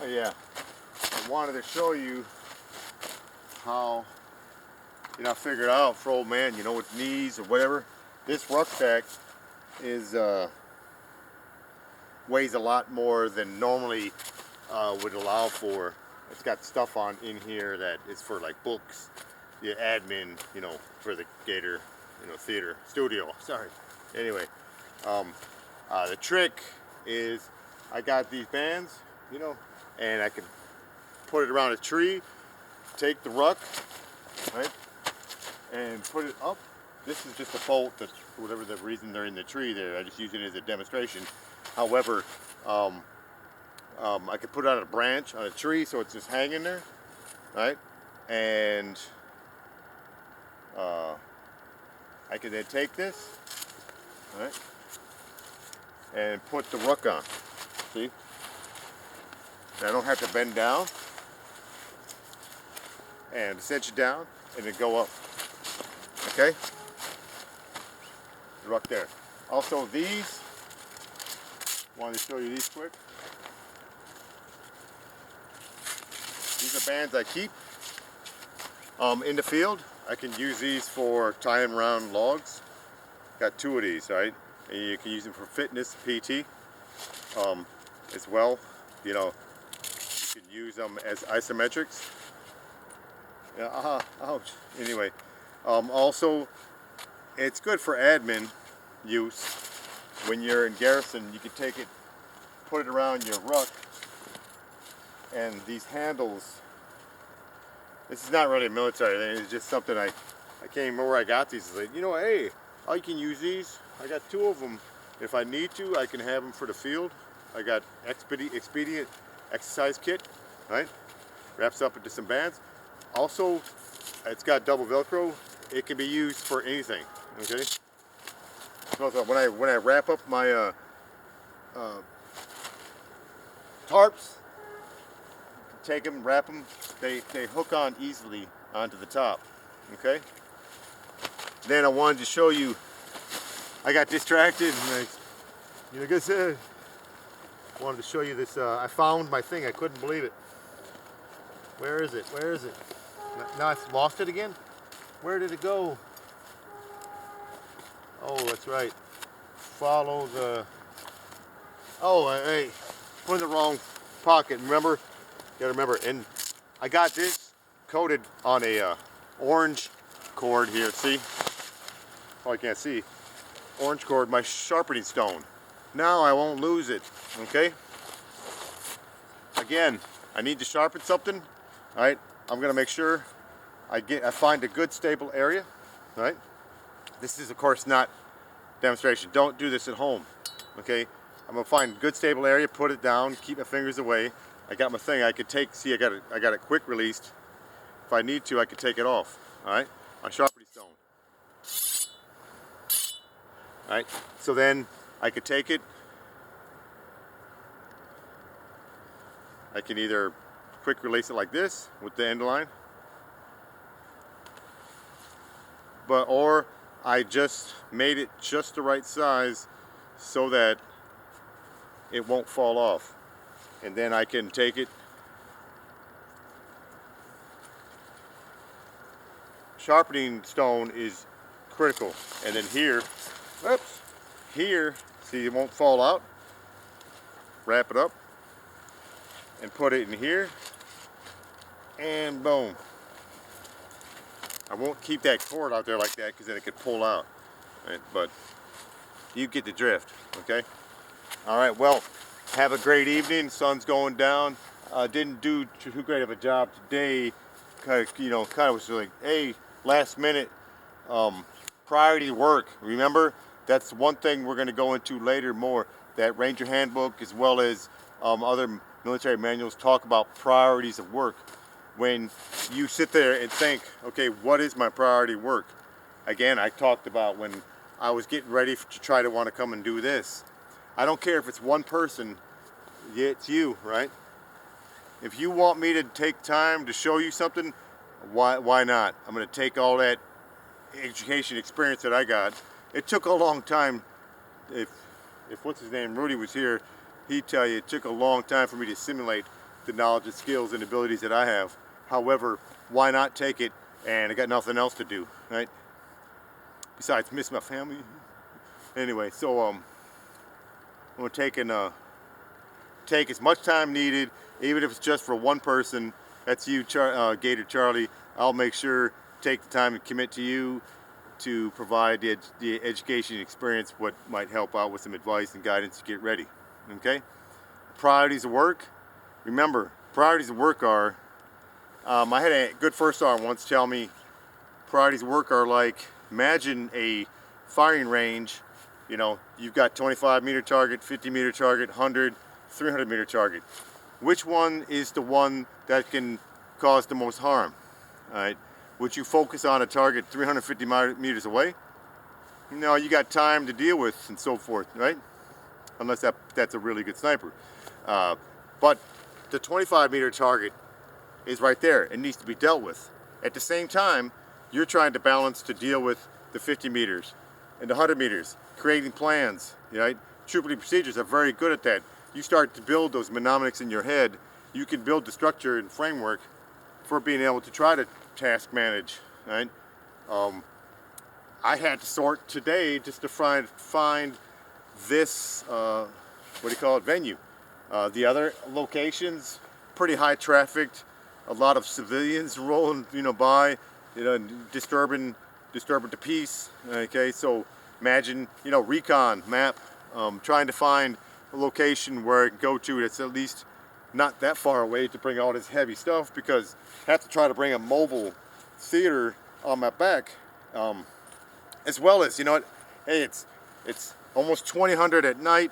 Yeah, I wanted to show you how, I figured out for old man, with knees or whatever, this rucksack is weighs a lot more than normally would allow for. It's got stuff on in here that is for like books, the admin, for the Gator, theater studio. Sorry. Anyway, the trick is I got these bands, and I can put it around a tree, take the ruck, right, and put it up. This is just a bolt that's, for whatever the reason they're in the tree there, I just use it as a demonstration. However, I could put it on a branch on a tree so it's just hanging there, right, and I can then take this, right, and put the ruck on. See? And I don't have to bend down and cinch it down and then go up. Okay? The ruck there. Also these, wanted to show you these quick. These are bands I keep in the field. I can use these for tying around logs. Got two of these, right? And you can use them for fitness, PT, as well. You can use them as isometrics. Yeah, ouch. Anyway, also, it's good for admin use. When you're in garrison, you can take it, put it around your ruck, and these handles. This is not really a military thing. It's just something I can't remember where I got these. It's like, hey, I can use these. I got two of them. If I need to, I can have them for the field. I got expedient exercise kit, right? Wraps up into some bands. Also, it's got double Velcro. It can be used for anything. Okay. So when I wrap up my tarps, take them, wrap them. They hook on easily onto the top. Okay. Then I wanted to show you. I got distracted, and like I said, I wanted to show you this. I found my thing. I couldn't believe it. Where is it? Where is it? Now I've lost it again? Where did it go? Oh, that's right. Follow the... Oh, hey, put in the wrong pocket. Remember? You gotta remember. And I got this coated on a orange cord here. See? Oh, I can't see. Orange cord, my sharpening stone. Now I won't lose it. Okay? Again, I need to sharpen something. All right? I'm gonna make sure I find a good stable area. All right? This is of course not demonstration. Don't do this at home. Okay? I'm gonna find a good stable area, put it down, keep my fingers away. I got my thing. I could take. See, I got it quick released. If I need to, I could take it off. All right? My sharpening stone. All right? So then I could take it. I can either quick release it like this with the end line, or I just made it just the right size so that it won't fall off. And then I can take it. Sharpening stone is critical. And then here, whoops, here, see, it won't fall out. Wrap it up and put it in here, and boom. I won't keep that cord out there like that because then it could pull out, right? But you get the drift. Okay. All right, well, have a great evening. Sun's going down. Didn't do too great of a job today. Kind of was like, hey, last minute priority work. Remember, that's one thing we're going to go into later more. That Ranger Handbook, as well as other military manuals, talk about priorities of work. When you sit there and think, okay, what is my priority work? Again, I talked about when I was getting ready to try to want to come and do this. I don't care if it's one person, it's you, right? If you want me to take time to show you something, why not? I'm going to take all that education experience that I got. It took a long time. If what's his name, Rudy, was here, he'd tell you it took a long time for me to simulate the knowledge and skills and abilities that I have. However, why not take it? And I got nothing else to do, right? Besides miss my family. Anyway, so I'm gonna take as much time needed, even if it's just for one person. That's you, Gator Charlie. I'll make sure take the time and commit to you to provide the education experience, what might help out with some advice and guidance to get ready. Okay? Priorities of work. Remember, priorities of work are, I had a good first sergeant once tell me, priorities of work are like, imagine a firing range. You know, you've got 25-meter target, 50-meter target, 100, 300-meter target. Which one is the one that can cause the most harm? All right. Would you focus on a target 350 meters away? No, you got time to deal with and so forth, right? Unless that's a really good sniper. But the 25-meter target is right there. It needs to be dealt with. At the same time, you're trying to balance to deal with the 50 meters and the 100 meters, creating plans, right? Troop procedures are very good at that. You start to build those mnemonics in your head, you can build the structure and framework for being able to try to task manage, right? I had to sort today just to find this, what do you call it, venue. The other locations, pretty high trafficked, a lot of civilians rolling, by, disturbing the peace. Okay, so imagine, recon map, trying to find a location where I can go to that's at least not that far away to bring all this heavy stuff, because I have to try to bring a mobile theater on my back, as well as, hey, it's almost 2000 at night.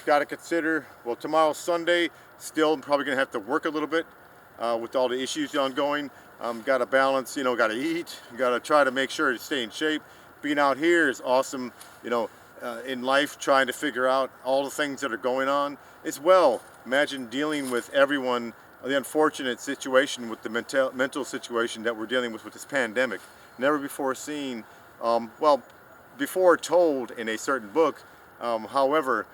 Got to consider, well, tomorrow's Sunday, still probably gonna have to work a little bit with all the issues ongoing. Got to balance, got to eat, got to try to make sure to stay in shape. Being out here is awesome, in life, trying to figure out all the things that are going on as well. Imagine dealing with everyone, the unfortunate situation with the mental situation that we're dealing with this pandemic. Never before seen, well, before told in a certain book, however,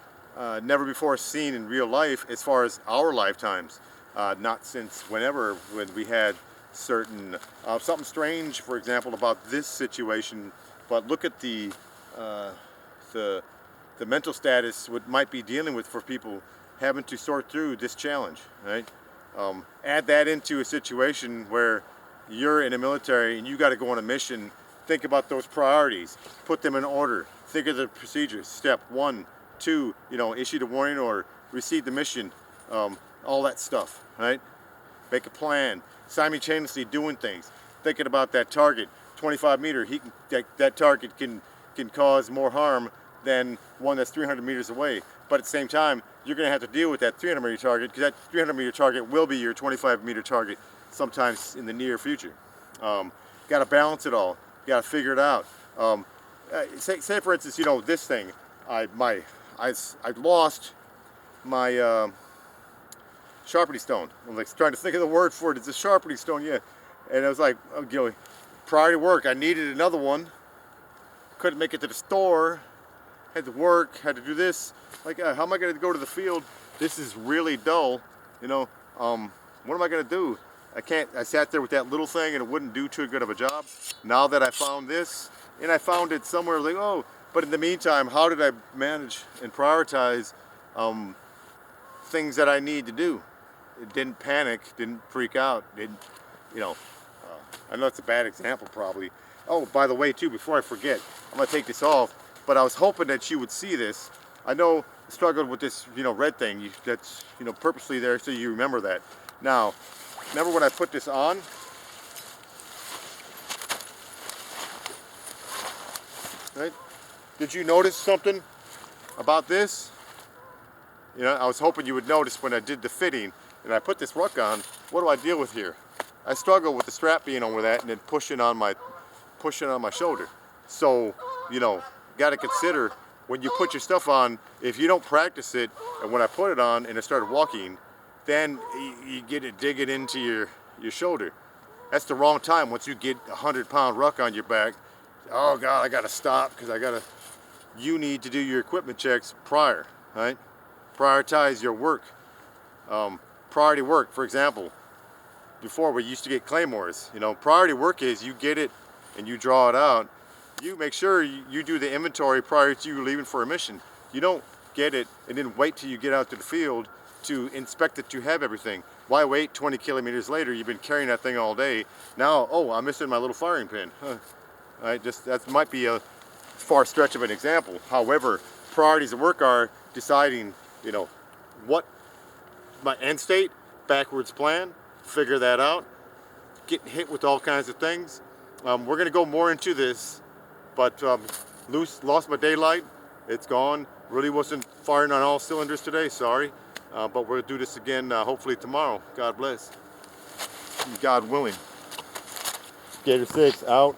never before seen in real life as far as our lifetimes. Not since when we had certain, something strange, for example, about this situation, but look at the mental status what might be dealing with for people having to sort through this challenge, right? Add that into a situation where you're in the military and you got to go on a mission. Think about those priorities, put them in order, think of the procedures. Step 1, 2, issue the warning order, receive the mission, all that stuff, right? Make a plan, simultaneously doing things, thinking about that target, 25 meter, that target can cause more harm than one that's 300 meters away. But at the same time, you're going to have to deal with that 300 meter target, because that 300 meter target will be your 25 meter target sometimes in the near future. Got to balance it all. You got to figure it out. Say for instance, this thing, I lost my sharpening stone. I'm like trying to think of the word for it. It's a sharpening stone, yeah. And I was like, prior to work, I needed another one. Couldn't make it to the store. Had to work, had to do this. Like, how am I going to go to the field? This is really dull. What am I going to do? I sat there with that little thing and it wouldn't do too good of a job. Now that I found this, and I found it somewhere, like, but in the meantime, how did I manage and prioritize things that I need to do? It didn't panic, didn't freak out, didn't, I know it's a bad example probably. Oh, by the way too, before I forget, I'm gonna take this off, but I was hoping that you would see this. I know I struggled with this, red thing, that's, purposely there so you remember that. Now, remember when I put this on? Right? Did you notice something about this? I was hoping you would notice when I did the fitting and I put this ruck on, what do I deal with here? I struggle with the strap being over that and then pushing on my shoulder. So, got to consider when you put your stuff on, if you don't practice it, and when I put it on and I started walking, then you dig it into your shoulder. That's the wrong time. Once you get a 100-pound ruck on your back, oh God, I gotta stop because you need to do your equipment checks prior, right? Prioritize your work. priority work. For example, before we used to get claymores. You know, priority work is you get it and you draw it out. You make sure you do the inventory prior to you leaving for a mission. You don't get it and then wait till you get out to the field to inspect that you have everything. Why wait 20 kilometers later? You've been carrying that thing all day. Now, oh, I'm missing my little firing pin. Huh. Right, just that might be a far stretch of an example. However, priorities of work are deciding, you know, what my end state, backwards plan, figure that out, getting hit with all kinds of things. We're going to go more into this, but lost my daylight. It's gone. Really wasn't firing on all cylinders today, sorry. But we'll do this again hopefully tomorrow. God bless. God willing. Gator 6 out.